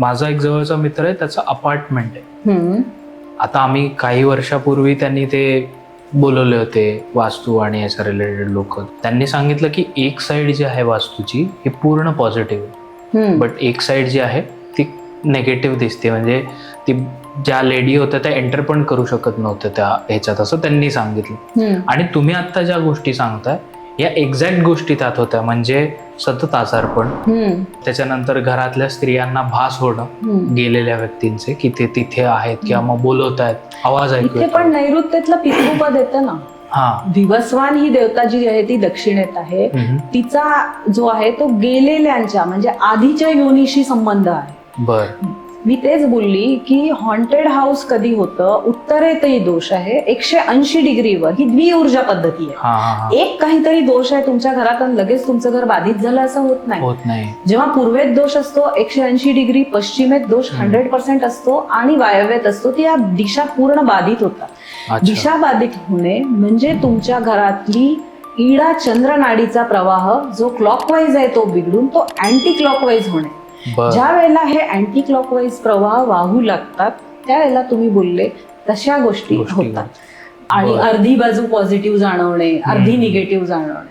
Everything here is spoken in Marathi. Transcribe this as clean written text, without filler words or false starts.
माझा एक जवळचा मित्र आहे, त्याचं अपार्टमेंट आहे. आता आम्ही काही वर्षापूर्वी त्यांनी ते बोलवले होते वास्तू आणि याच्या रिलेटेड लोक. त्यांनी सांगितलं की एक साईड जी आहे वास्तूची ही पूर्ण पॉझिटिव्ह आहे, बट एक साईड जी आहे ती नेगेटिव्ह दिसते. म्हणजे ती ज्या लेडी होत्या त्या एंटर पण करू शकत नव्हत्या त्या ह्याच्यात, असं त्यांनी सांगितलं. आणि तुम्ही आता ज्या गोष्टी सांगताय या एक्झॅक्ट गोष्टी त्यात होत्या. म्हणजे सतत आजारपण, त्याच्यानंतर घरातल्या स्त्रियांना भास होणं गेलेल्या व्यक्तींचे की ते तिथे आहेत किंवा मग बोलवत आहेत, आवाज ऐकू इथे पण नैऋत्येतलं पितृपद येतं ना. विवस्वान ही देवता जी आहे ती दक्षिणेत आहे. तिचा जो आहे तो गेलेल्यांच्या म्हणजे आधीच्या योनीशी संबंध आहे. बर, मी तेच बोलली की हॉन्टेड हाऊस कधी होतं, उत्तरेतही दोष आहे 180 डिग्रीवर. ही द्विऊर्जा पद्धती आहे. एक काहीतरी दोष आहे तुमच्या घरात आणि लगेच तुमचं घर बाधित झालं असं होत नाही. जेव्हा पूर्वेत दोष असतो 180 डिग्री, पश्चिमेत दोष 100% असतो आणि वायव्येत असतो, ती या दिशा पूर्ण बाधित होतात. दिशा बाधित होणे म्हणजे तुमच्या घरातली इडा चंद्र नाडीचा प्रवाह जो क्लॉकवाईज आहे तो बिघडून तो अँटी क्लॉकवाईज होणे. ज्या वेळेला हे अँटी क्लॉकवाईज प्रवाह वाहू लागतात त्यावेळेला तुम्ही बोलले तशा गोष्टी होतात. आणि अर्धी बाजू पॉझिटिव्ह जाणवणे, अर्धी निगेटिव्ह जाणवणे.